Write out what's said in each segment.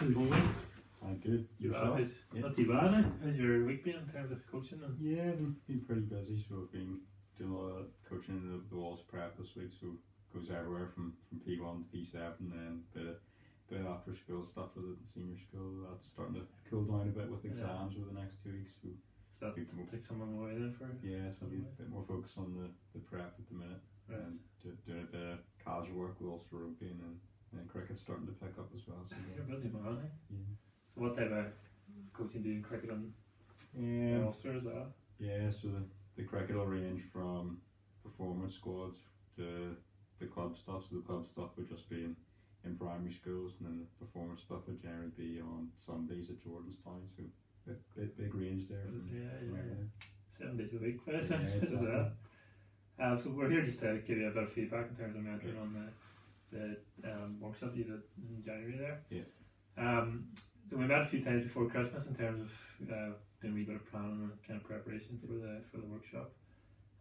How's it going? Good. Not too bad now. How's your week been in terms of coaching? Yeah, been pretty busy. So I've been doing a lot of coaching in the Walls prep this week. So goes everywhere from P1 to P7, and then bit of after school stuff with the senior school. That's starting to cool down a bit with exams over the next 2 weeks. So that take someone away then for? Yeah, so I'll be a bit more focused on the prep at the minute, and doing a bit of casual work with also rugby, and then cricket's starting to pick up as well. So you're busy man, eh? Yeah. So what type of coaching do you in cricket and Ulster as well? Yeah, so the cricket will range from performance squads to the club stuff. So the club stuff would just be in primary schools, and then the performance stuff would generally be on Sundays at Jordanstown. So big range there. Yeah. 7 days a week for us as exactly. well. So we're here just to give you a bit of feedback in terms of mentoring on the workshop you did in January there. Yeah. So we met a few times before Christmas in terms of doing a wee bit of planning and kind of preparation for the workshop.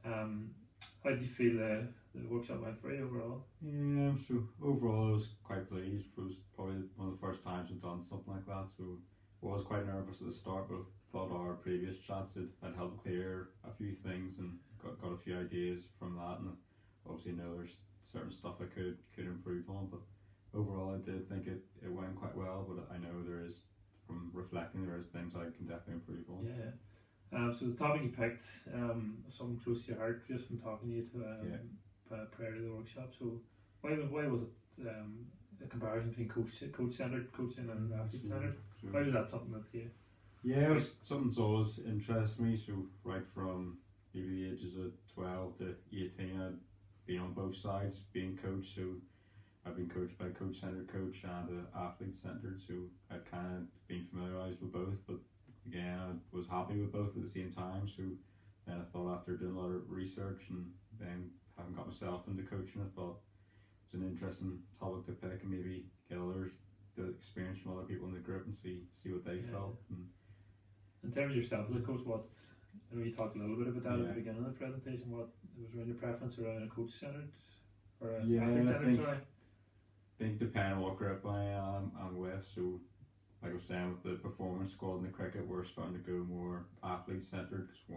How did you feel the workshop went for you overall? Yeah, so overall I was quite pleased. It was probably one of the first times I've done something like that, so I was quite nervous at the start, but I thought our previous chats had helped clear a few things and got a few ideas from that, and obviously know there's certain stuff I could improve on, but overall I did think it went quite well, but I know from reflecting, there is things I can definitely improve on. Yeah. So the topic you picked, something close to your heart just from talking to you prior to the workshop. So why was it a comparison between coach-centered coaching and athlete-centered? Why was that something that you? Yeah, it was something that's always interested me. So right from maybe the ages of 12 to 18, I'd been on both sides being coached. So I've been coached by a coach-centered coach and an athlete-centered. So I'd kind of been familiarised with both, but again, I was happy with both at the same time. So then I thought, after doing a lot of research and then having got myself into coaching, I thought it was an interesting topic to pick and maybe get the experience from other people in the group and see what they felt. And in terms of yourself as a coach, I know you talked a little bit about that at the beginning of the presentation. What was around your preference around a coach-centered or a athlete-centered? I think depending on what group I am with. So like I was saying, with the performance squad in the cricket, we're starting to go more athlete-centered, because we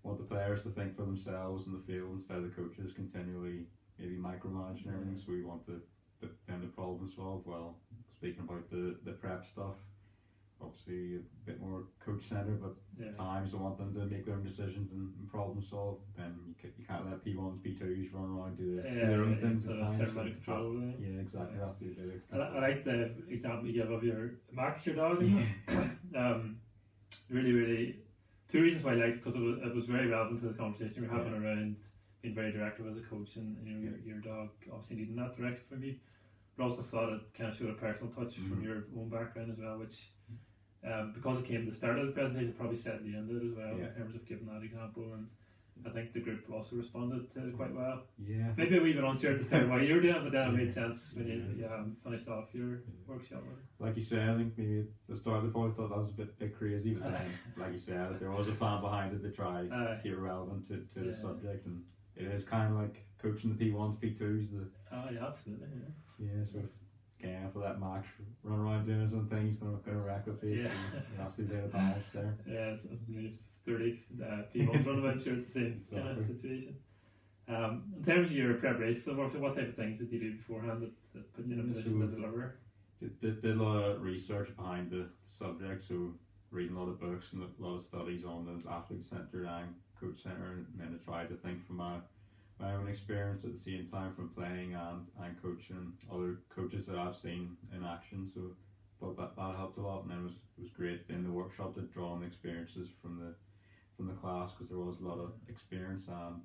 want the players to think for themselves in the field instead of the coaches continually maybe micromanaging everything. So we want them to problem solve. Well, speaking about the prep stuff, obviously a bit more coach-centered, but at times I want them to make their own decisions and problem solve. Then you can't let P1s, P2s run around do their own things. So that's out of control. Yeah, exactly. That's the idea. I like the example you gave of Max, your dog. Really, two reasons why I liked it, because it was very relevant to the conversation we're having around being very directive as a coach, and your dog obviously needing that direction from you. But also thought it kind of showed a personal touch from your own background as well, which because it came at the start of the presentation, probably set the end of it as well in terms of giving that example. And I think the group also responded to it quite well. Yeah. Maybe a wee bit unsure at the start why you were doing it, but then it made sense when you finished off your workshop. Like you said, I think maybe at the start they probably thought that was a bit crazy, but then, like you said, there was a plan behind it to try to keep it relevant to the subject, and it is kind of like coaching the P1s, P2s. Absolutely. Yeah, so again, for that Max run around doing his own thing, he's going to wreck the place. That's the balance there. Yeah, so 30 P1s running around, I'm sure it's the same kind of situation. In terms of your preparation for the workshop, what type of things did you do beforehand that put you in a position to deliver? Did a lot of research behind the subject, so reading a lot of books and a lot of studies on the athlete-centered and coach-centered, and then I tried to think from my own experience at the same time from playing and coaching other coaches that I've seen in action. So I thought that helped a lot, and then it was great in the workshop to draw on the experiences from the class, because there was a lot of experience and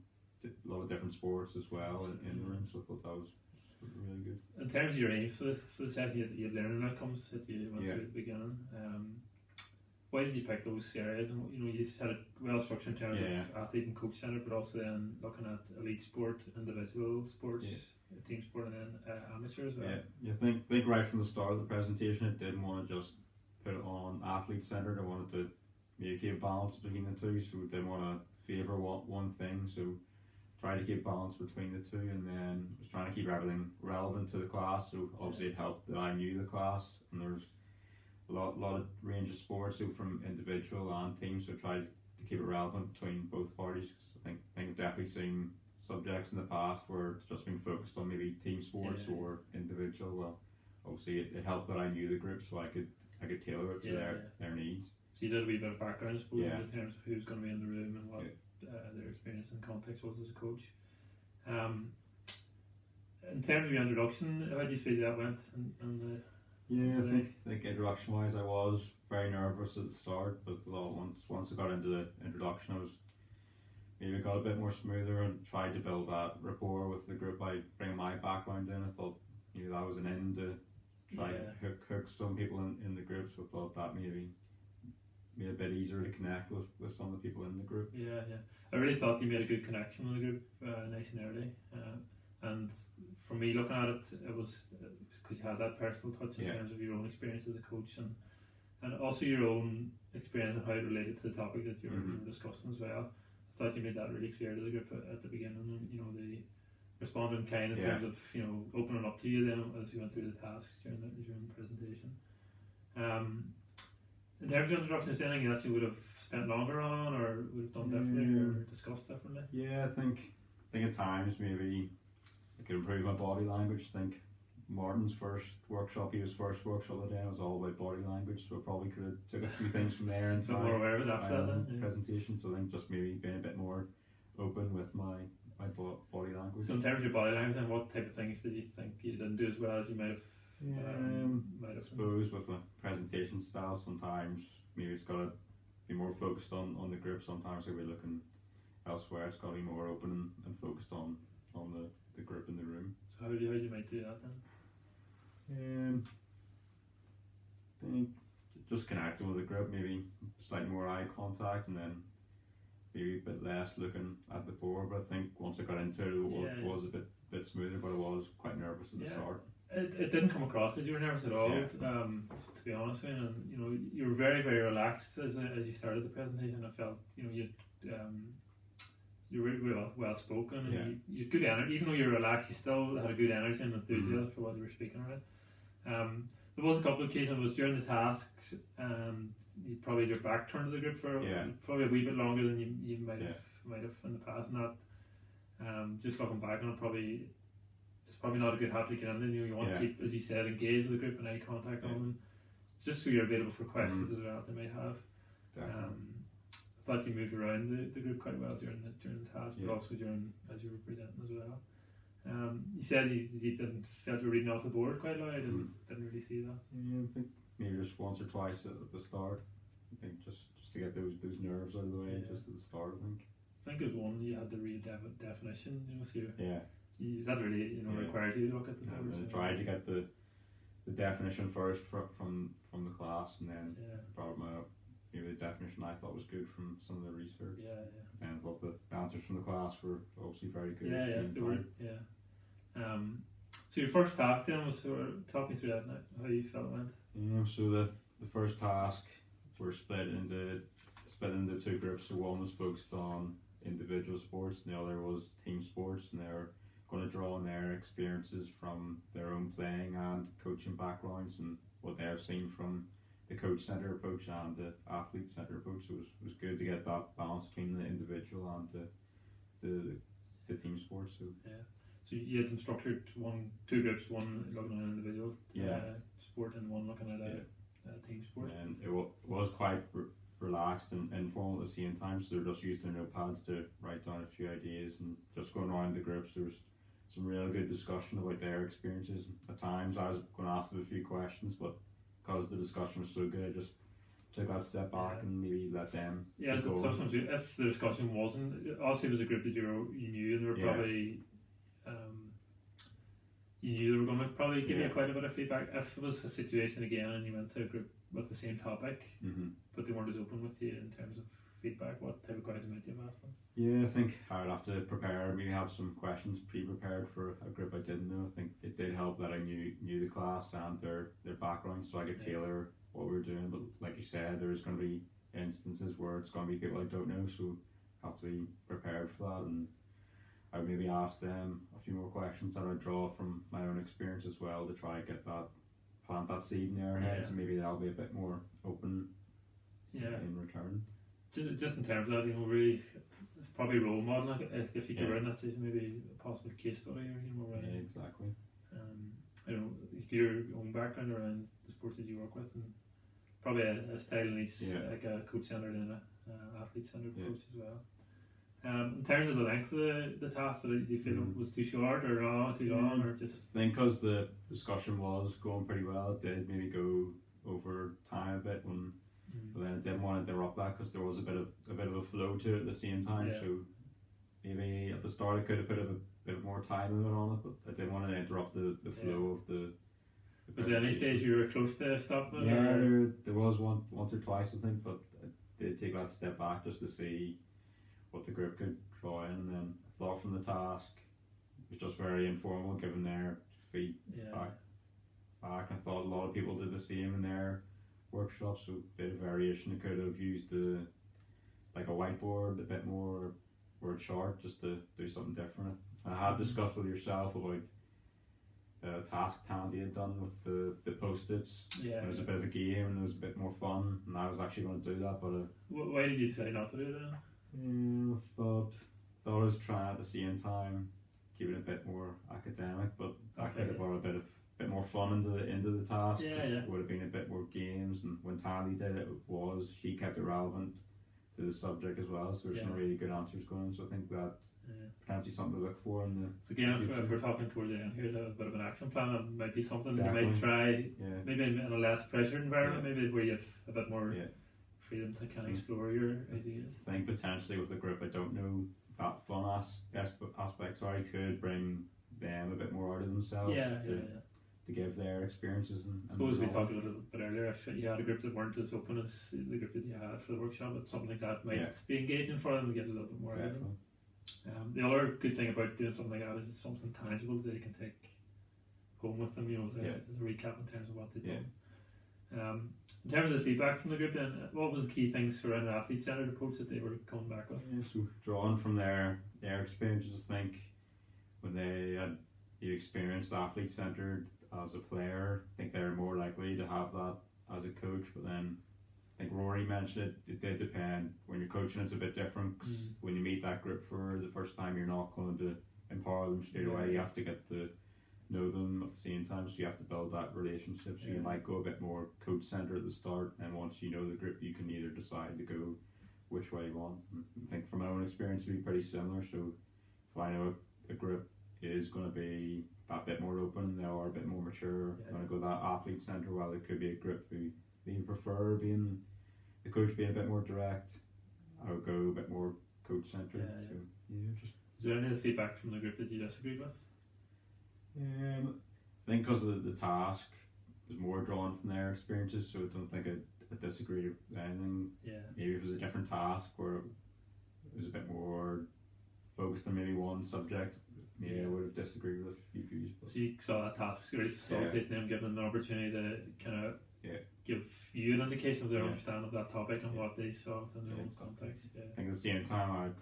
a lot of different sports as well in the room. So I thought that was really good. In terms of your aims for the session, you had learning outcomes that you went through at the beginning. Why did you pick those areas? And you had it well structured in terms of athlete and coach centered, but also then looking at elite sport, individual sports, team sport, and then amateur as well. Yeah. Think right from the start of the presentation, I didn't want to just put it on athlete centered. I wanted to make a balance between the two, so we didn't want to favour one thing. So try to keep balance between the two, and then was trying to keep everything relevant to the class. So obviously it helped that I knew the class, and there's a lot of range of sports, so from individual and team. So tried to keep it relevant between both parties. 'Cause I think I've definitely seen subjects in the past where it's just been focused on maybe team sports or individual. Well, obviously it helped that I knew the group, so I could tailor it to their needs. So you did a wee bit of background, I suppose, Yeah. in terms of who's going to be in the room and what their experience and context was as a coach. In terms of your introduction, how do you feel that went? Yeah, I think introduction wise, I was very nervous at the start, but once I got into the introduction, I was maybe got a bit more smoother and tried to build that rapport with the group by bringing my background in. I thought that was an in to try to hook some people in the group, so I thought that maybe made it a bit easier to connect with some of the people in the group. Yeah. I really thought you made a good connection with the group nice and early. And for me looking at it, it was because you had that personal touch in terms of your own experience as a coach and also your own experience and how it related to the topic that you were discussing as well. I thought you made that really clear to the group at the beginning, and they responded in kind in terms of opening up to you then as you went through the tasks during the presentation. In terms of introduction, is there anything else you would have spent longer on or would have done differently or discussed differently? Yeah, I think at times maybe I could improve my body language. I think Martin's first workshop, his first workshop of the day was all about body language, so I probably could have took a few things from there and more aware of it after that presentation. So I think just maybe being a bit more open with my body language. So in terms of your body language, then what type of things did you think you didn't do as well as you might have? I suppose with the presentation style, sometimes maybe it's got to be more focused on the group. Sometimes if we're looking elsewhere, it's got to be more open and focused on the group in the room. So how do you might do that then? I think just connecting with the group, maybe slightly more eye contact, and then maybe a bit less looking at the board. But I think once I got into it, it was a bit smoother, but I was quite nervous at the start. It didn't come across that you were nervous at all, to be honest with you. And you were very, very relaxed as you started the presentation. I felt you were really well spoken, and you had good energy. Even though you were relaxed, you still had a good energy and enthusiasm for what you were speaking about. There was a couple of occasions. It was during the tasks, and you probably had your back turned to the group for probably a wee bit longer than you might have in the past. And that, just looking back on it, it's probably not a good habit to get in. You want to keep, as you said, engaged with the group and eye contact on them, just so you're available for questions as well that they might have. I thought you moved around the group quite well during the task, but also as you were presenting as well. You said you didn't felt you were reading off the board quite loud. I didn't really see that. Yeah, I think maybe just once or twice at the start. I think just to get those nerves out of the way just at the start. I think there's one you had to read definition. So that really requires you to look at the board. I tried to get the definition first from the class, and then brought my maybe the definition I thought was good from some of the research. And I thought the answers from the class were obviously very good. So your first task then was talk me through that now, how you felt it went. So the first task were split into two groups. So one was focused on individual sports, and the other was team sports, and they were going to draw on their experiences from their own playing and coaching backgrounds and what they've seen from the coach centre approach and the athlete centre approach. So it was good to get that balance between the individual and the team sports. So you had them structured two groups, one looking at an individual sport and one looking at a team sport. And it was quite relaxed and informal at the same time, so they're just using their notepads to write down a few ideas and just going around the groups. There was some real good discussion about their experiences. At times I was going to ask them a few questions, but because the discussion was so good, I just took that step back and maybe let them go. Sometimes if the discussion wasn't, obviously it was a group that you knew, and they were probably you knew they were going to probably give you quite a bit of feedback. If it was a situation again and you went to a group with the same topic, but they weren't as open with you in terms of feedback, what type of questions might you have asked them? Yeah, I think I would have to prepare, maybe have some questions pre-prepared for a group I didn't know. I think it did help that I knew the class and their background, so I could tailor what we were doing. But like you said, there's going to be instances where it's going to be people I don't know, so I have to be prepared for that. And I would maybe ask them a few more questions that I draw from my own experience as well to try to get that, plant that seed in their heads, and maybe they'll be a bit more open in return. Just in terms of that, really, it's probably role modeling if you go around that season, maybe a possible case study or Exactly. Your own background around the sports that you work with, and probably a style needs like a coach-centered and a athlete-centered approach as well. In terms of the length of the task, do you feel it was too short or too long, or just? I think because the discussion was going pretty well, it did maybe go over time a bit but then I didn't want to interrupt that because there was a bit of a flow to it at the same time. So maybe at the start I could have put a bit more time limit on it, but I didn't want to interrupt the flow of the. Was there any stage you were close to stopping it? Yeah, there was once or twice I think, but I did take that step back just to see what the group could draw in, and then I thought from the task it was just very informal, given their feedback. I thought a lot of people did the same in their workshops, so a bit of variation. I could have used like a whiteboard a bit more or a chart just to do something different. I had discussed with yourself about the task Tandy had done with the post-its. It was a bit of a game and it was a bit more fun, and I was actually going to do that, but why did you say not to do that? I thought I was trying at the same time keep it a bit more academic, but that could have brought a bit more fun into the task. It would have been a bit more games, and when Tandy did it, she kept it relevant to the subject as well, so there's some really good answers going, so I think that's potentially something to look for in the so again, if we're talking towards the end, here's a bit of an action plan. It might be something you might try maybe in a less pressured environment, maybe where you have a bit more freedom to kind of explore your ideas. I think potentially with the group, I don't know, that fun aspect could bring them a bit more out of themselves to give their experiences. I suppose we talked a little bit earlier, if you had a group that weren't as open as the group that you had for the workshop, but something like that might be engaging for them to get a little bit more out of them. The other good thing about doing something like that is it's something tangible that they can take home with them, as a recap in terms of what they've done. In terms of the feedback from the group, then, what was the key things around an athlete-centered approach that they were coming back with? So drawing from their experiences, I think when they had experienced athlete-centered as a player, I think they're more likely to have that as a coach. But then I think Rory mentioned it did depend. When you're coaching, it's a bit different, 'cause when you meet that group for the first time, you're not going to empower them straight away. You have to get to know them at the same time, so you have to build that relationship. So you might go a bit more coach centered at the start, and once you know the group, you can either decide to go which way you want. And I think from my own experience, it'd be pretty similar. So if I know a group is going to be that bit more open, they are a bit more mature, going to go that athlete center, while there could be a group who maybe prefer being the coach being a bit more direct, I would go a bit more coach centered. Is there any of the feedback from the group that you disagreed with? I think because the task was more drawn from their experiences, so I don't think I disagreed with anything. Maybe if it was a different task where it was a bit more focused on maybe one subject, maybe I would have disagreed with a few views. So you saw that task really facilitating them, giving them an opportunity to kind of give you an indication of their understanding of that topic and what they saw within their own context. I think at the same time,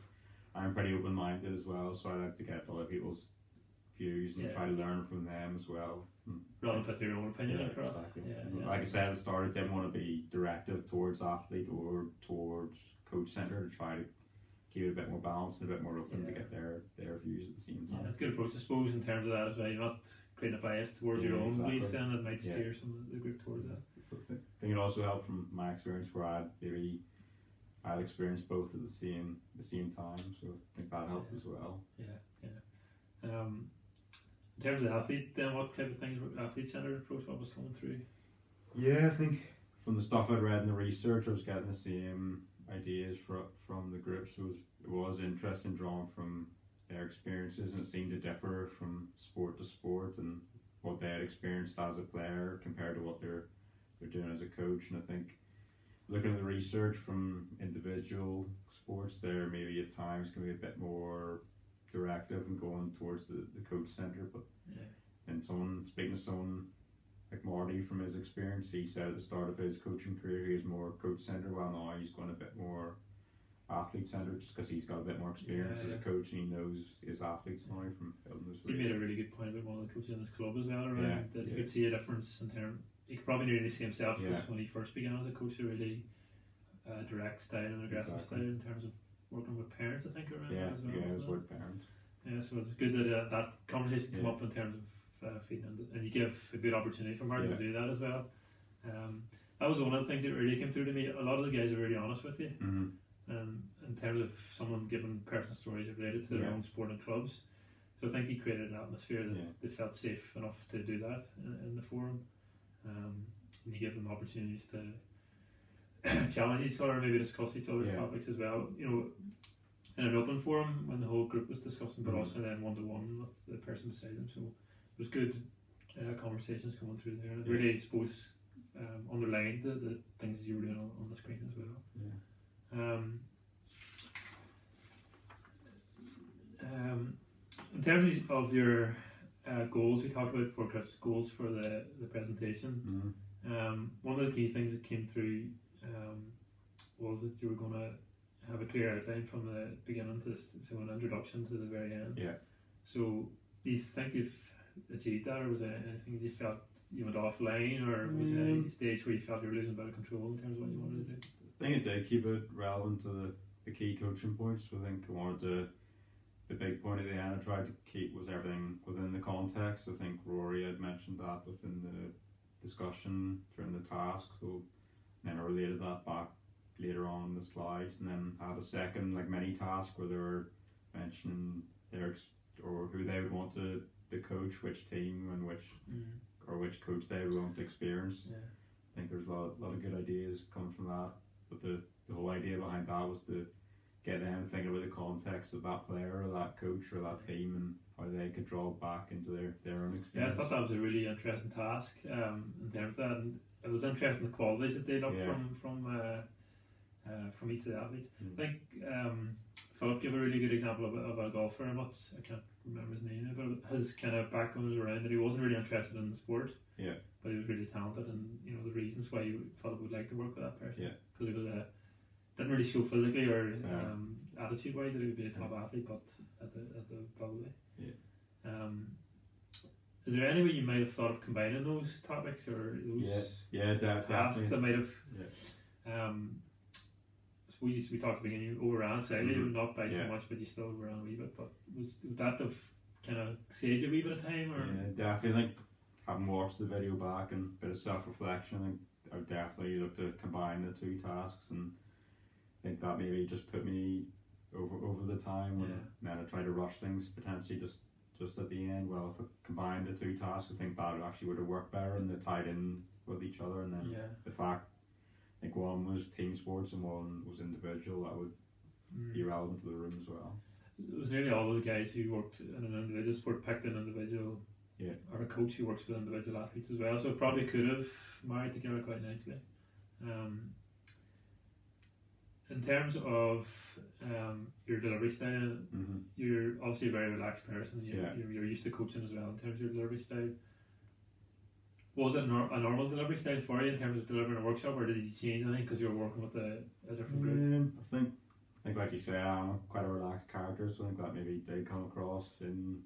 I'm pretty open-minded as well, so I like to get other people's views and try to learn from them as well. Rather than put your own opinion across. Exactly. Like I said at the start, I didn't want to be directive towards athlete or towards coach centre, to try to keep it a bit more balanced and a bit more open to get their views at the same time. It's a good approach, I suppose, in terms of that as well. You're not creating a bias towards your own beliefs, and it might steer some of the group towards that. I think it also helped from my experience where I'd experienced both at the same time, so I think that helped as well. In terms of athlete, then what type of things were athlete-centered approach? What was coming through? I think from the stuff I'd read in the research, I was getting the same ideas from the group. So it was interesting drawing from their experiences, and it seemed to differ from sport to sport and what they had experienced as a player compared to what they're doing as a coach. And I think looking at the research from individual sports, there maybe at times can be a bit more directive and going towards the coach centre, but and speaking to someone like Marty, from his experience, he said at the start of his coaching career he was more coach centre, while now he's going a bit more athlete centred, just because he's got a bit more experience as a coach and he knows his athletes now from building those. He made a really good point about one of the coaches in his club as well, around that you Yeah. could see a difference in terms. He could probably nearly see himself Yeah. as when he first began as a coach, a really direct style and aggressive Exactly. style in terms of working with parents, I think, around Yeah, as well. yeah, his So, word parents. yeah, so it's good that that conversation came Yeah. up in terms of feeding, and you give a good opportunity for Martin to do that as well. That was one of the things that really came through to me. A lot of the guys are really honest with you, in terms of someone giving personal stories related to their own sport and clubs. So I think he created an atmosphere that they felt safe enough to do that in the forum. And you give them opportunities to challenge each other, maybe discuss each other's topics as well. You know, in an open forum when the whole group was discussing, but also then one-to-one with the person beside them. So it was good conversations coming through there. And it really, I suppose, underlined the things you were doing on the screen as well. In terms of your goals, we talked about for Chris, goals for the presentation. One of the key things that came through was that you were going to have a clear outline from the beginning to so an introduction to the very end. So do you think you've achieved that, or was there anything you felt you went offline, or was there any stage where you felt you were losing a bit of control in terms of what you wanted to do? I think it did keep it relevant to the key coaching points. So I think I wanted to, the big point at the end I tried to keep was everything within the context. I think Rory had mentioned that within the discussion during the task, so then I related that back later on in the slides, and then had a second like mini task where they were mentioning or who they would want to coach, which team and which coach they would want to experience. I think there's a lot of good ideas coming from that, but the whole idea behind that was to get them thinking about the context of that player or that coach or that team and how they could draw it back into their own experience. Yeah, I thought that was a really interesting task in terms of that, and it was interesting the qualities that they looked from each of the athletes. I think Philip gave a really good example of a golfer, and I can't remember his name, but his kind of background was around that he wasn't really interested in the sport, but he was really talented, and you know the reasons why Philip would like to work with that person, because he was didn't really show physically or attitude wise that he would be a top athlete, but at the ability. Is there any way you might have thought of combining those topics or those tasks that might have suppose we talked at the beginning, you overran slightly, not by too much, but you still overran a wee bit, but would that have kind of saved you a wee bit of time? Or? Yeah, definitely. Like, having watched the video back and a bit of self-reflection, I would definitely look to combine the two tasks, and I think that maybe just put me over the time when then I tried to rush things potentially just at the end. Well, if I combined the two tasks, I think that actually would have worked better and they tied in with each other, and then the fact I think one was team sports and one was individual, that would be relevant to the room as well. It was nearly all of the guys who worked in an individual sport picked an individual or a coach who works with individual athletes as well, so it probably could have married together quite nicely. In terms of your delivery style, you're obviously a very relaxed person. You're used to coaching as well in terms of your delivery style. Was it a normal delivery style for you in terms of delivering a workshop, or did you change anything because you were working with a different group? I think like you say, I'm quite a relaxed character, so I think that maybe did come across in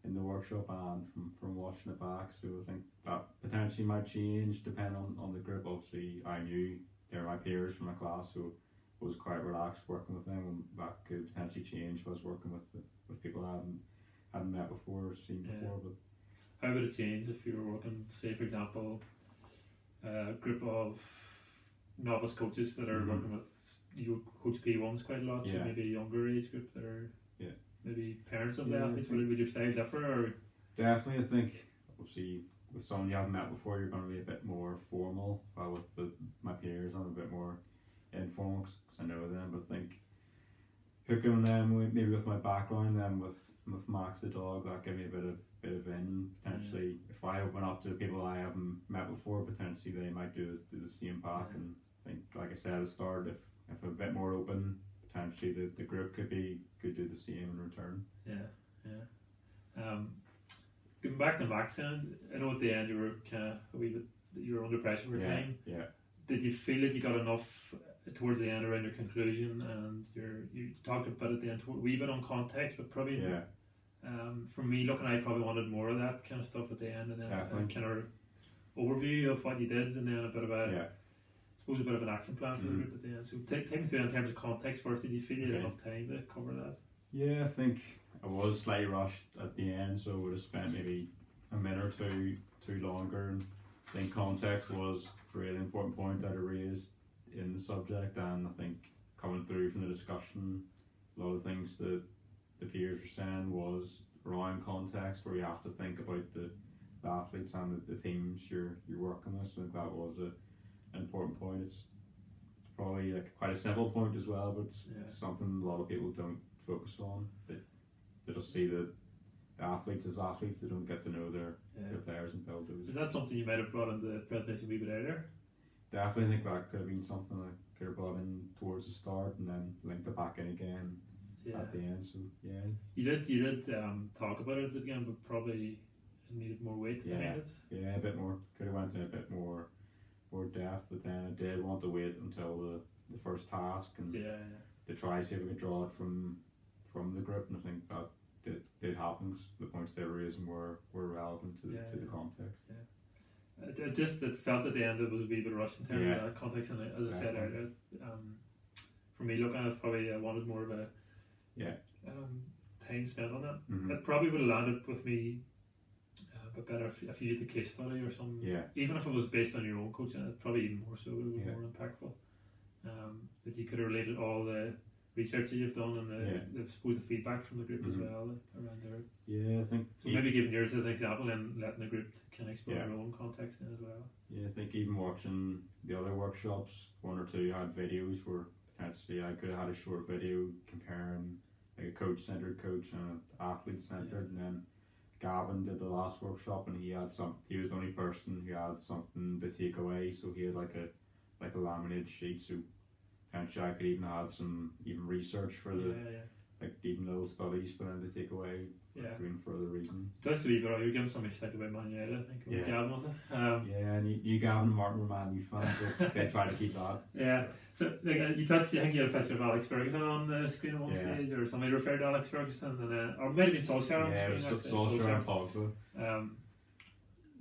the workshop and from watching it back. So I think that potentially might change depending on the group. Obviously, I knew they were my peers from my class, so I was quite relaxed working with them, and that could potentially change if I was working with people I hadn't met before or seen before. But how would it change if you were working, say for example, a group of novice coaches that are working with, you coach P1s quite a lot, so maybe a younger age group that are maybe parents of the athletes, would your style differ? Or? Definitely, I think obviously with someone you haven't met before, you're going to be a bit more formal, while with my peers I'm a bit more informal because I know them, but I think hooking them maybe with my background, then with Max the dog, that gave me a bit of in potentially. If I open up to people I haven't met before, potentially they might do the same back. And I think, like I said at the start, if I'm a bit more open, potentially the group could do the same in return. Going back to Max, then I know at the end you were kind of a wee bit, you were under pressure for time. Did you feel that you got enough towards the end around your conclusion, and you talked about at the end a wee bit on context, but probably for me looking, I probably wanted more of that kind of stuff at the end, and then a kind of overview of what you did, and then a bit of a I suppose a bit of an action plan for the group at the end. So take me through in terms of context first. Did you feel you had enough time to cover that? Yeah, I think I was slightly rushed at the end, so I would have spent maybe a minute or two longer. And I think context was a really important point that I raised in the subject, and I think coming through from the discussion, a lot of things that the peers were saying was around context, where you have to think about the athletes and the teams you're working with. So I think that was an important point. It's probably like quite a simple point as well, but it's something a lot of people don't focus on. They just see the athletes as athletes. They don't get to know their players and build those. Is that something you might have brought in the presentation a wee bit earlier? Definitely think that could have been something I could have brought in towards the start and then linked it back in again at the end. So you did talk about it again, but probably needed more weight behind it. Yeah, a bit more. Could have went in a bit more depth, but then I did want to wait until the first task and to try see if we could draw it from the group, and I think that did happen because the points they were raising were relevant to the context. It felt at the end it was a wee bit rushed in terms of that context, and as I said earlier, for me looking at it, probably I wanted more of a time spent on that. It probably would have landed with me a bit better if you did the case study or something. Even if it was based on your own coaching, it probably even more so, it would be more impactful. That you could have related all the research that you've done and the suppose the feedback from the group as well around there. Yeah, I think so maybe giving yours as an example and letting the group kind of explore their own context in as well. Yeah, I think even watching the other workshops, one or two had videos where potentially I could have had a short video comparing like a coach-centered coach and an athlete-centered, and then Gavin did the last workshop and he was the only person who had something to take away, so he had like a laminated sheet, so potentially I could even have some research for the like even little studies for them to take away, doing further reading. That's a wee bit. You're giving somebody stick about Man United, I think. Gavin, was it? And you Gavin and Martin were Man U fans, but they try to keep that. So like you touched, I think you had a picture of Alex Ferguson on the screen at one stage, or somebody referred to Alex Ferguson, and or maybe Solskjaer on the screen. Solskjaer and Pogba.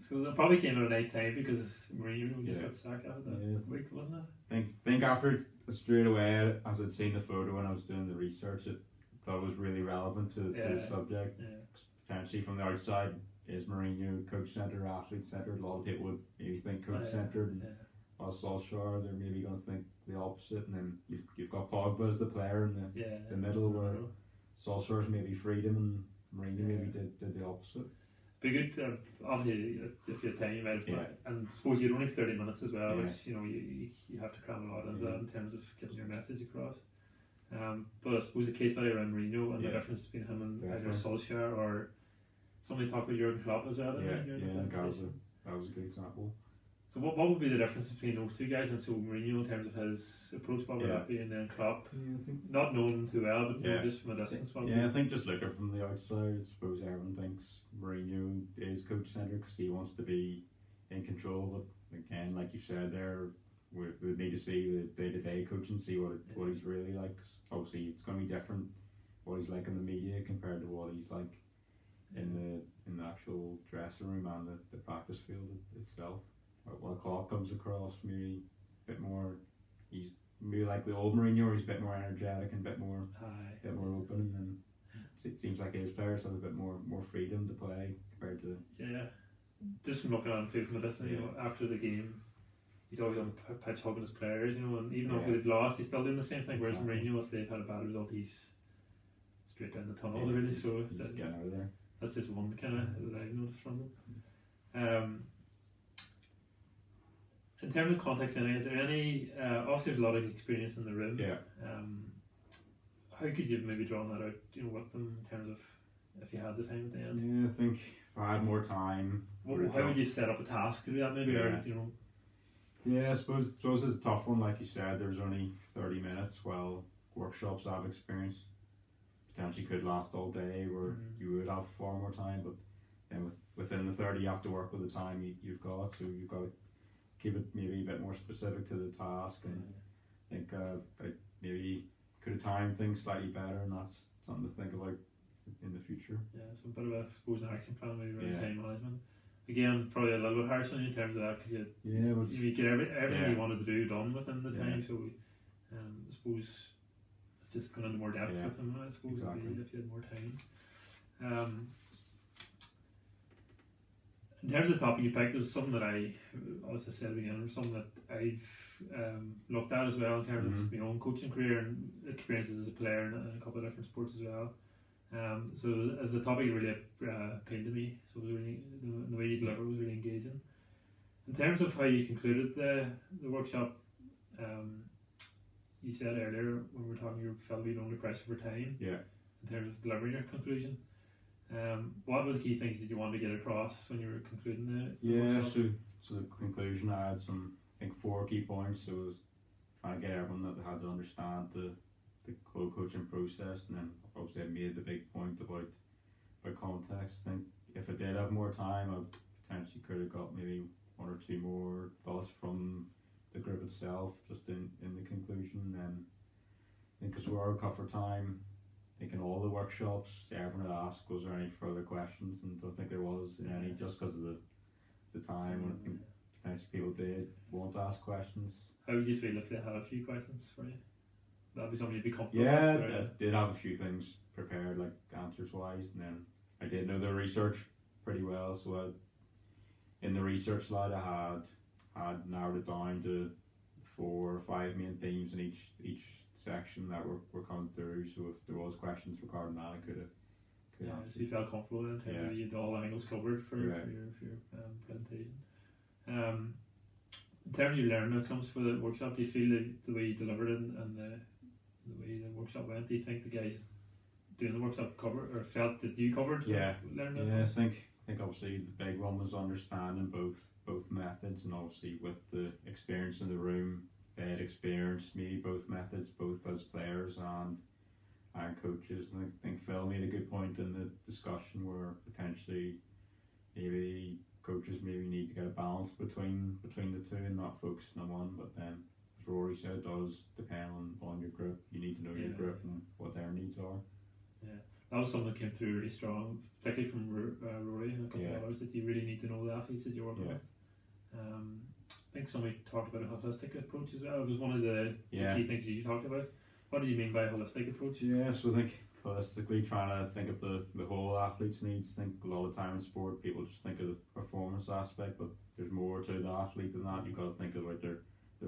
So that probably came at a nice time because Mourinho just got sacked after that week, wasn't it? I think after it, straight away, as I'd seen the photo and I was doing the research, it thought it was really relevant to the subject. Potentially from the outside, is Mourinho coach-centered, athlete-centered? A lot of people would maybe think coach-centered, and while Solskjaer, they're maybe going to think the opposite. And then you've got Pogba as the player in the middle, where Solskjaer's maybe freedom and Mourinho maybe did the opposite. Be good, obviously, if you had time, you might have, and I suppose you had only 30 minutes as well, which you have to cram a lot into that in terms of getting your message across. But I suppose the case study around Mourinho and the difference between him and either Solskjaer or somebody talked about Jurgen Klopp as well. That was a good example. So what would be the difference between those two guys? And so Mourinho in terms of his approach, what would that be, and then Klopp, not knowing him too well, but just from a distance. I think just looking from the outside, I suppose everyone thinks Mourinho is coach-centered because he wants to be in control. But again, like you said there, we need to see the day-to-day coaching, see what he's really like. Obviously, it's going to be different what he's like in the media compared to what he's like in the actual dressing room and the practice field itself. While Klopp comes across maybe a bit more, he's maybe like the old Mourinho, where he's a bit more energetic and a bit more open, and it seems like his players have a bit more freedom to play compared to just from looking at him too from a distance. After the game, he's always on the pitch hugging his players, and even though they've lost, he's still doing the same thing. Whereas Mourinho, if they've had a bad result, he's straight down the tunnel really. So it's getting out of there. That's just one kind of that I've noticed from them. In terms of context, is there any? Obviously, there's a lot of experience in the room. How could you maybe draw that out? With them in terms of if you had the time at the end. I think if I had more time. How would you set up a task to do that? Maybe or I suppose it's a tough one. Like you said, there's only 30 minutes. While workshops I've experienced potentially could last all day, where you would have far more time. But then within the 30, you have to work with the time you've got. So you've got to keep it maybe a bit more specific to the task, and think I maybe could have timed things slightly better, and that's something to think about in the future. Yeah, so a bit of a, I suppose, an action plan maybe around Yeah. time management. Again, probably a little bit harsh on you in terms of that, because Yeah, you get everything yeah. you wanted to do done within the Yeah. time. So I suppose it's just going into more depth Yeah, with them. I suppose exactly. would be if you had more time. In terms of the topic you picked, there's something that as I said at the beginning, something that I've looked at as well in terms of my own coaching career and experiences as a player in a couple of different sports as well. So as a topic, it really appealed to me. So it was really, the way you deliver was really engaging. In terms of how you concluded the workshop, you said earlier when we were talking, you felt you were under pressure for time. Yeah. In terms of delivering your conclusion. What were the key things that you wanted to get across when you were concluding the workshop? So the conclusion, I had some, I think, 4 key points. So it was trying to get everyone that they had to understand the whole coaching process, and then obviously I made the big point about context. I think if I did have more time, I potentially could have got maybe 1 or 2 more thoughts from the group itself, just in the conclusion. And I think because we were cut for time, I think in all the workshops, everyone had asked, was there any further questions? And I don't think there was any, just because of the time. And I think potentially people did want to ask questions. How would you feel if they had a few questions for you? That'd be something you'd be comfortable Yeah, with? I did have a few things prepared, like answers wise, and then I did know the research pretty well. So in the research slide, I had narrowed it down to 4 or 5 main themes in each section that we're coming through. So if there was questions regarding that, I could answer. So you felt comfortable in terms of you had all angles covered for your presentation. In terms of your learning outcomes for the workshop, do you feel that the way you delivered it and the way the workshop went, do you think the guys doing the workshop covered or felt that you covered learning outcomes? Yeah, I think obviously the big one was understanding both methods, and obviously with the experience in the room, they had experienced maybe both methods, both as players and coaches. And I think Phil made a good point in the discussion where potentially maybe coaches maybe need to get a balance between the two and not focusing on one. But then, as Rory said, it does depend on your group. You need to know your group and what their needs are. Yeah, that was something that came through really strong, particularly from Rory and a couple of others, that you really need to know the athletes that you're working with. I think somebody talked about a holistic approach as well. It was one of the key things that you talked about. What did you mean by a holistic approach? Yeah, so I think holistically trying to think of the whole athlete's needs. I think a lot of time in sport people just think of the performance aspect, but there's more to the athlete than that. You've got to think about their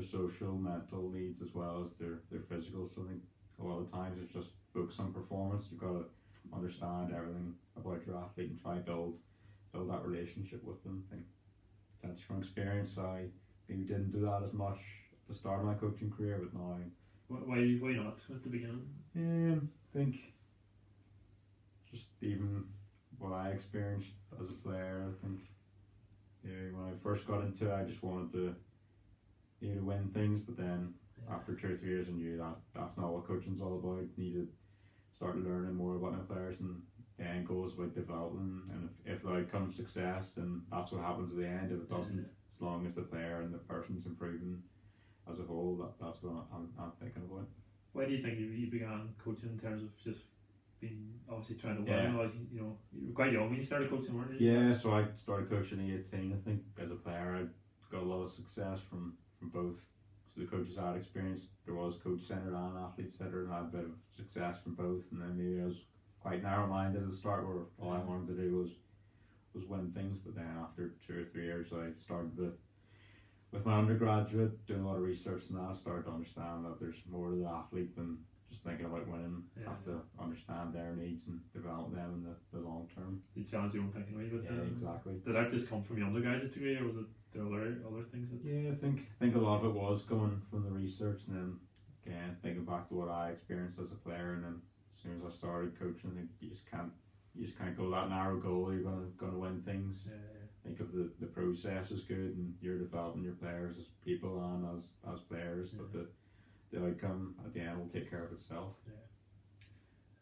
social, mental needs as well as their physical. So I think a lot of times it's just focus on performance. You've got to understand everything about your athlete and try to build that relationship with them. I think that's from experience. I maybe didn't do that as much at the start of my coaching career, but now. Why not at the beginning? I think just even what I experienced as a player, I think when I first got into it, I just wanted to win things, but then after 2 or 3 years I knew that that's not what coaching's all about. I need to start learning more about my players, and the end goal is about developing, and if the outcome's success, then that's what happens at the end. If it doesn't, as long as the player and the person's improving as a whole, that's what I'm thinking about. Why do you think you began coaching in terms of just being obviously trying to win? You know, you were quite young when you started coaching, weren't you? Yeah, so I started coaching at 18. I think as a player I got a lot of success from both. So the coaches I had experience, there was coach centered and athlete centered, and I had a bit of success from both. And then maybe I was quite narrow minded at the start, where all I wanted to do was win things. But then after 2 or 3 years I started with my undergraduate, doing a lot of research, and I started to understand that there's more to the athlete than just thinking about winning. You have to understand their needs and develop them in the long term. You challenge your own thinking a wee bit. Exactly. Did that just come from your undergraduate degree, or was it there other things that? Yeah, I think a lot of it was coming from the research, and then again thinking back to what I experienced as a player, and then as soon as I started coaching, I think you just can't go that narrow goal. You're gonna win things. Think of the process is good, and you're developing your players as people and as players, but the outcome at the end will take care of itself.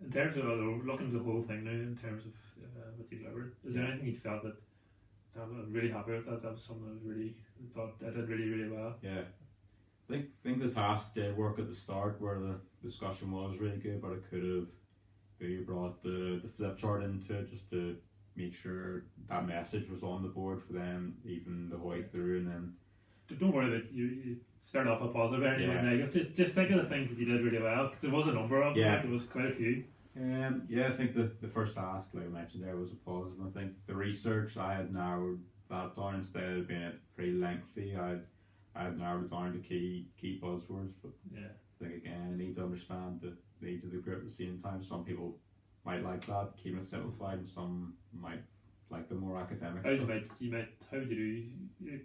In terms of looking at the whole thing now, in terms of what you delivered, is there anything you felt that I'm really happy with that was something I really thought I did really, really well? Yeah, think the task did work at the start where the discussion was really good, but it could have maybe brought the flip chart into it just to make sure that message was on the board for them even the way through, and then Don't worry about you start off a positive and you Yeah. went negative. Just think of the things that you did really well, because there was a number of them. Yeah. Like, there was quite a few. yeah, I think the first task, like I mentioned there, was a positive. I think the research I had narrowed that down instead of being it pretty lengthy. I had narrowed down to key buzzwords, but Yeah. I think again, I need to understand the needs of the group at the same time. Some people might like that, keep it simplified, and some might like the more academic How stuff. how would you do?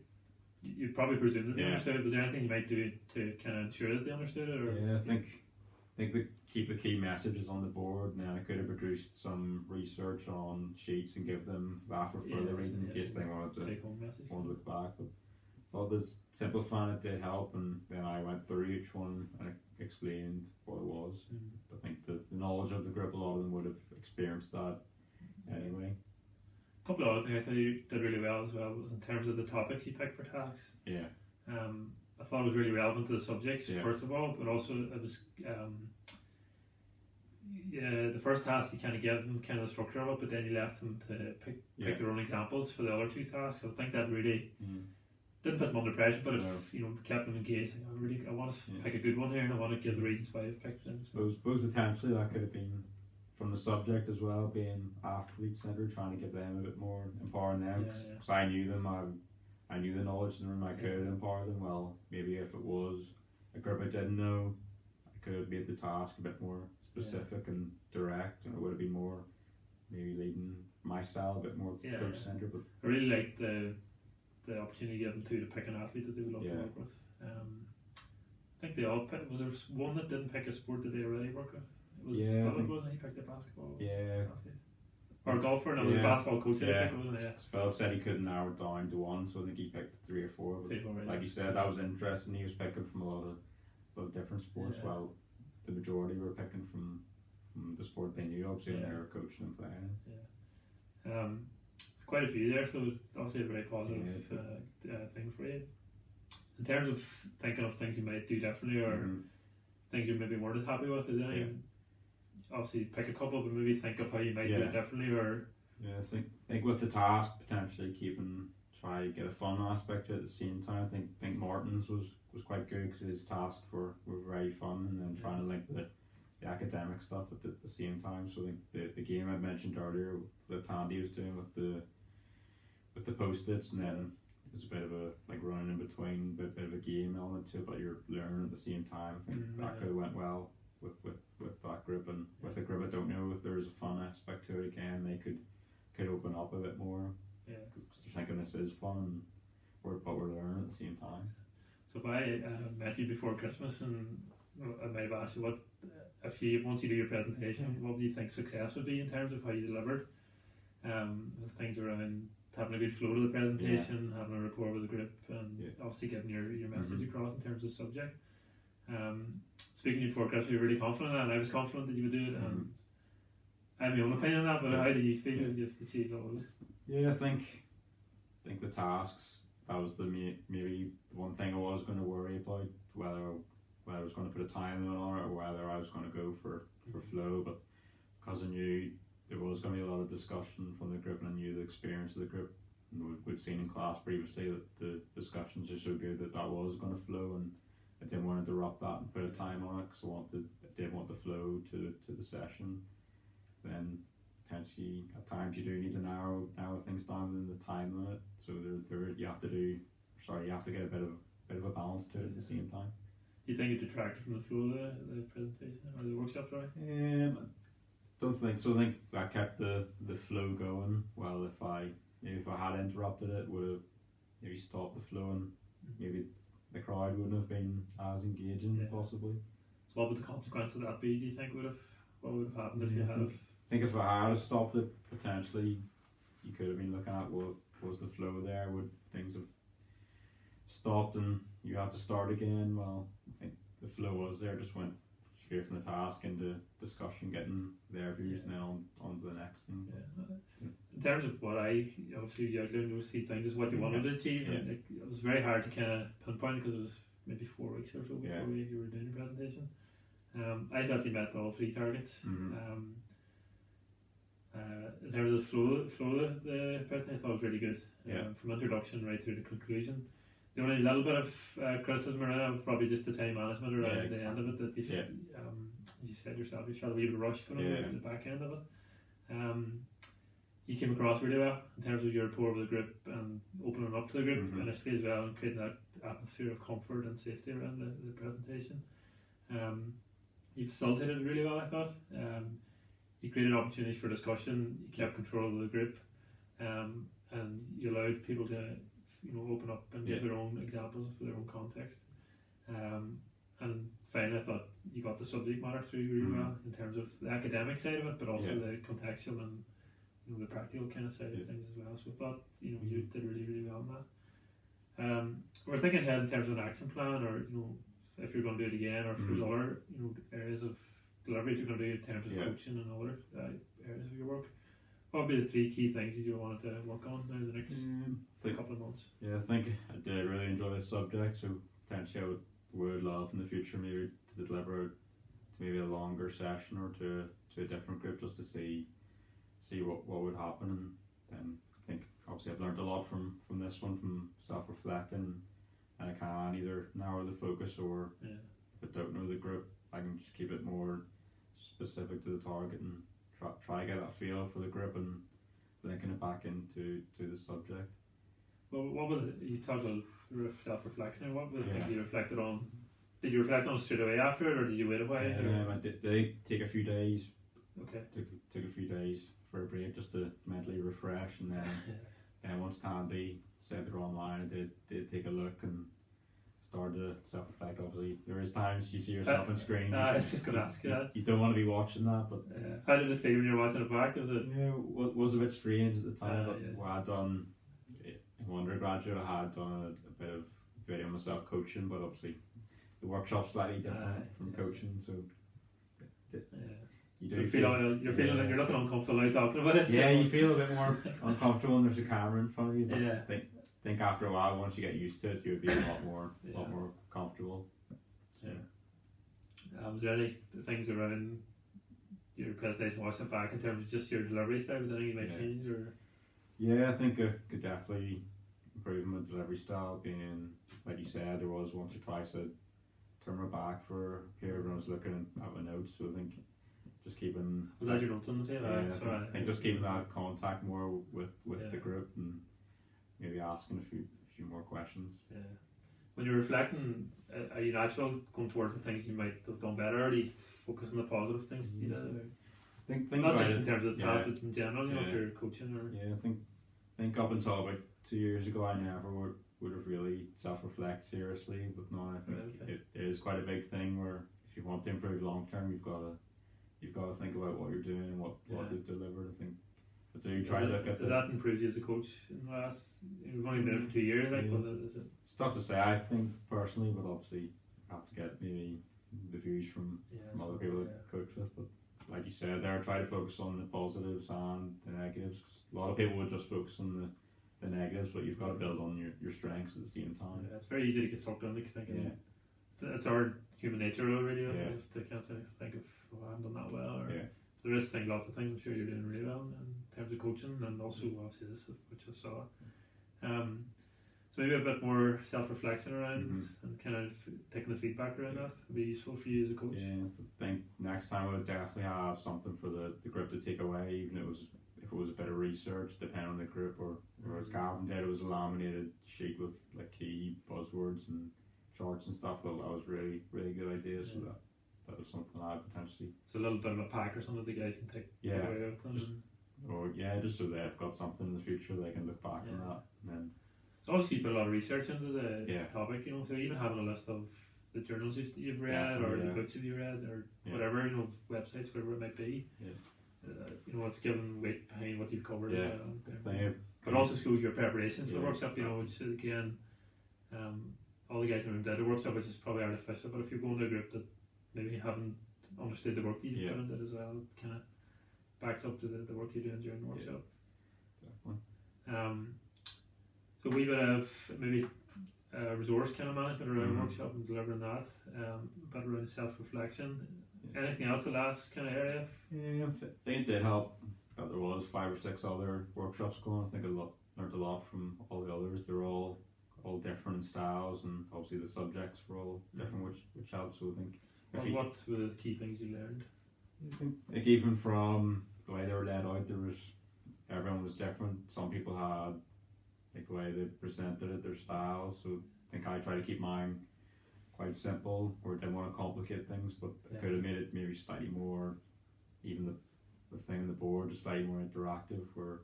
You probably presume that they Yeah. understood it. Was there anything you might do to kind of ensure that they understood it? Or? Yeah, I think they keep the key messages on the board, and then I could have produced some research on sheets and give them that for further reading in case they wanted to take home message. look back. But I thought this simplifying it did help, and then I went through each one and explained what it was. I think the knowledge of the group, a lot of them would have experienced that anyway. A couple of other things I thought you did really well as well was in terms of the topics you picked for tasks. Yeah. I thought it was really relevant to the subjects, Yeah. first of all, but also it was the first task you kind of gave them kind of the structure of it, but then you left them to pick their own examples for the other two tasks. So I think that really didn't put them under pressure, but if kept them engaged. Like, I want to pick a good one here, and I want to give the reasons why I've picked them. Suppose potentially that could have been from the subject as well, being athlete centred, trying to give them a bit more, empowering them. Because I knew them, I knew the knowledge in the room, I could empower them. Well, maybe if it was a group I didn't know, I could have made the task a bit more specific and direct, and it would have been more maybe leading my style, a bit more coach centred. But I really liked the opportunity given to pick an athlete that they would love to work with. I think they all picked. Was there one that didn't pick a sport that they already work with? It was Philip, wasn't he? Picked a basketball. Yeah. Or a golfer, and it was a basketball coach. Yeah. Wasn't it? Philip said he couldn't narrow it down to one, so I think he picked 3 or 4. But like you said, that was interesting. He was picking from a lot of different sports, while the majority were picking from the sport they knew, obviously, and they were coaching and playing. Quite a few there, so obviously a very positive thing for you. In terms of thinking of things you might do differently, or things you maybe weren't as happy with, is there any? Obviously pick a couple, but maybe think of how you might do it differently, or I think with the task, potentially try to get a fun aspect to it at the same time. I think Martin's was quite good because his tasks were very fun, and then trying to link the academic stuff at the same time. So I think the game I mentioned earlier that Tandy was doing with the post-its, and then there's a bit of a like running in between, bit of a game element to it, but you're learning at the same time. I think that could have went well with that group, and with the group I don't know if there's a fun aspect to it again, they could open up a bit more. Because they're thinking this is fun, but we're learning at the same time. So if I met you before Christmas and I might have asked you once you do your presentation, what do you think success would be in terms of how you delivered? There's things around having a good flow to the presentation, having a rapport with the group, and obviously getting your message across in terms of subject. Speaking to you before Christmas, you were really confident, and I was confident that you would do it. I have my own opinion on that, but how did you feel as you achieved all of it? Yeah, I think the tasks, that was maybe the one thing I was going to worry about, whether I was going to put a time limit on it or whether I was going to go for flow. But because I knew there was going to be a lot of discussion from the group, and I knew the experience of the group, and we'd seen in class previously that the discussions are so good that was going to flow, and I didn't want to interrupt that and put a time on it because I did want the flow to the session. Then potentially at times you do need to narrow things down in the time limit, so you have to get a bit of a balance to it at the same time. Do you think it detracted from the flow of the presentation or the workshop? Don't think so. I think that kept the flow going. Well, if I had interrupted it, would have maybe stopped the flow, and maybe the crowd wouldn't have been as engaging possibly. So what would the consequence of that be? Do you think what would have happened if you had? I think if I had stopped it, potentially you could have been looking at what was the flow there. Would things have stopped and you had to start again? Well, I think the flow was there, just went straight from the task into discussion, getting their views, and then on to the next thing. In terms of what obviously you outlined those three things is what you wanted to achieve, and it was very hard to kind of pinpoint because it was maybe 4 weeks or so before Yeah. you were doing your presentation. I felt you met all 3 targets. In terms of the flow of the presentation, I thought it was really good. From introduction right through to conclusion. The only little bit of criticism around it was probably just the time management around the end of it, that you said yourself, you felt a wee bit of rush going on at the back end of it. You came across really well in terms of your rapport with the group and opening up to the group initially as well, and creating that atmosphere of comfort and safety around the presentation. You facilitated it really well, I thought. You created opportunities for discussion, you kept control of the group, and you allowed people to open up and give their own examples of their own context. And finally, I thought you got the subject matter through really well in terms of the academic side of it, but also the contextual and the practical kind of side of things as well. So I thought you did really, really well on that. We're thinking ahead in terms of an action plan, or if you're going to do it again, or if there's other areas of delivery you're going to do in terms of coaching and other areas of your work. What would be the 3 key things that you wanted to work on now in the next couple of months? Yeah, I think I did really enjoy this subject, so potentially I would love in the future maybe to deliver to maybe a longer session or to a different group, just to see what would happen. And then I think obviously I've learned a lot from this one, from self-reflecting, and I can either narrow the focus, or if I don't know the group, I can just keep it more specific to the target and try to get that feel for the group and linking it back into the subject. Well, what was you talked about self-reflection? What were the things you reflected on? Did you reflect on it straight away after it, or did you wait a while? I did take a few days. Okay. Took a few days for a break just to mentally refresh, and then once Tandy said they're online, I did take a look and started to self-reflect. Obviously, there is times you see yourself on screen. I was just going to ask you that. You don't want to be watching that, but how did it feel when you were watching it back? Was it? Yeah, it was a bit strange at the time. But what I'd done in undergraduate, I had done a bit of video myself coaching, but obviously the workshop's slightly different from coaching, so. You're feeling like you're looking uncomfortable now talking about it. Yeah, you feel a bit more uncomfortable when there's a camera in front of you. But I think after a while, once you get used to it, you'll be a lot more comfortable. Yeah. Was there any things around your presentation watching it back in terms of just your delivery style? Was there anything you might change, or? Yeah, I think I could definitely improve my delivery style. Being, like you said, there was once or twice I'd turn my back for a period when I was looking at my notes. So I think just keeping. Was that your notes on the table? I think just keeping that contact more with the group, and maybe asking a few more questions. Yeah. When you're reflecting, are you natural going towards the things you might have done better, or do you focus on the positive things you did? Think not just in terms of the task, but in general, if you're coaching or. Yeah, I think up until about 2 years ago, I never would have really self-reflect seriously, but now I think it is quite a big thing where if you want to improve long term, you've got to think about what you're doing and what you've delivered. I think. But do you try to look at has that improved you as a coach in the last? You've only been there for 2 years, but is it? It's tough to say. I think personally, but obviously you have to get maybe the views from other people that coach with. But like you said, there try to focus on the positives and the negatives. 'Cause a lot of people would just focus on the negatives, but you've got to build on your strengths at the same time. Yeah, it's very easy to get sucked into thinking. It's our human nature already. Just to kind of think of, I haven't done that well. Or, there is lots of things I'm sure you're doing really well in terms of coaching, and also obviously this, which I saw. So maybe a bit more self-reflection around and kind of taking the feedback around that would be useful for you as a coach. Yeah, I think next time I would definitely have something for the group to take away, even if it was a bit of research, depending on the group, or as Calvin did, it was a laminated sheet with like key buzzwords and charts and stuff. That was really, really good idea. So that was something I'd potentially. So a little bit of a pack or something the guys can take away with them. Just so they've got something in the future they can look back on that. And then. So obviously you put a lot of research into the topic, so even having a list of the journals you've read, or the books you've read, or whatever, websites, whatever it might be. It's given weight behind what you've covered as well. But also shows your preparation for the workshop, which again, all the guys in the room did a workshop, which is probably artificial, but if you're going to a group that maybe haven't understood the work that you've put into it as well, it kind of backs up to the work you're doing during the workshop. Definitely. So we would have maybe resource kind of management around Mhm. workshop and delivering that, but around self-reflection. Anything else the last kind of area? Yeah, I think it did help that there was 5 or 6 other workshops going. I think learned a lot from all the others. They're all different in styles, and obviously the subjects were all different, which helped. So I think What were the key things you learned? I think like even from the way they were laid out, everyone was different. Some people had like the way they presented it, their styles. So I think I try to keep mine quite simple, or didn't want to complicate things, but I could have made it maybe slightly more, even the thing on the board is slightly more interactive, where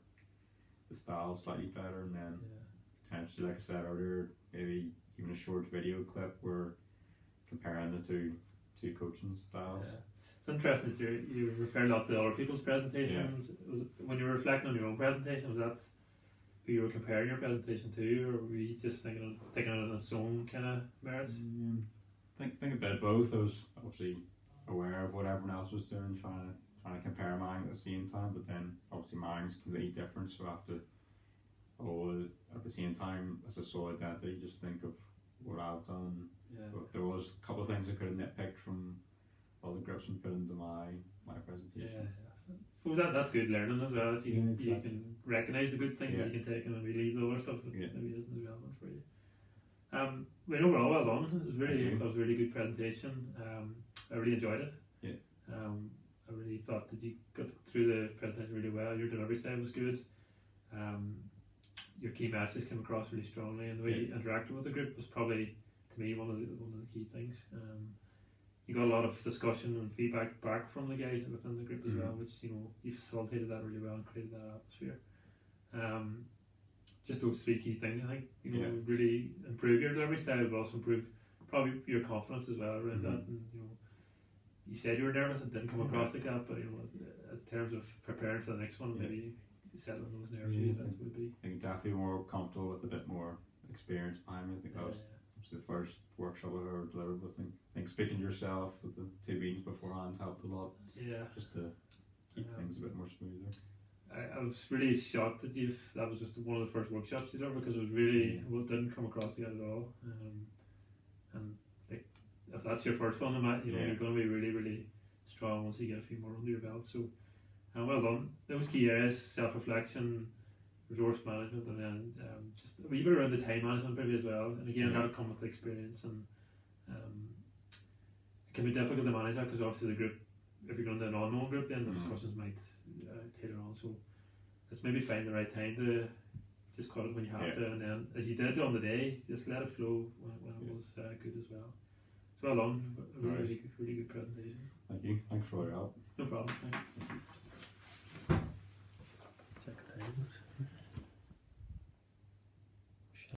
the style's slightly better, and then potentially, like I said earlier, maybe even a short video clip where comparing the two coaching styles. Yeah. It's interesting that you refer a lot to other people's presentations. When you were reflecting on your own presentation, was that who you were comparing your presentation to, or were you just taking it on its own kind of merits? Think a bit of both. I was obviously aware of what everyone else was doing, trying to compare mine at the same time, but then obviously mine's completely different, so I have to always at the same time, as a sole identity, just think of what I've done. But there was a couple of things I could have nitpicked from all the grips and put into my presentation. Well, that's good learning as well. That you can recognise the good things that you can take and maybe leave the other stuff that maybe isn't as relevant for you. But overall, well done. It was that was a really good presentation. I really enjoyed it. I really thought that you got through the presentation really well. Your delivery style was good. Your key messages came across really strongly, and the way you interacted with the group was probably, to me, one of the key things. You got a lot of discussion and feedback back from the guys within the group as well, which you facilitated that really well and created that atmosphere. Just those 3 key things, I think, really improve your delivery style, but also improve probably your confidence as well around that. And you said you were nervous, it didn't come across like that, but in terms of preparing for the next one, maybe settling those nerves, that would be. I think definitely more comfortable with a bit more experience behind me. I think that was the first workshop I've ever delivered with. I think speaking to yourself with the 2 meetings beforehand helped a lot. Just to keep things a bit more smoother. I was really shocked that that was just one of the first workshops you did, because it was really it didn't come across yet at all. And like, if that's your first one, you're going to be really, really strong once you get a few more under your belt. So, well done. Those key areas: self-reflection, resource management, and then just a wee bit around the time management maybe as well. And again, that'll come with experience, and it can be difficult to manage that, because obviously the group, if you're going to an unknown group, then the discussions might tailor on. So let's maybe find the right time to just cut it when you have to, and then as you did on the day, just let it flow when it was good as well. So well done. Really good presentation. Thank you. Thanks for all your help. No problem. Thanks. Check the time.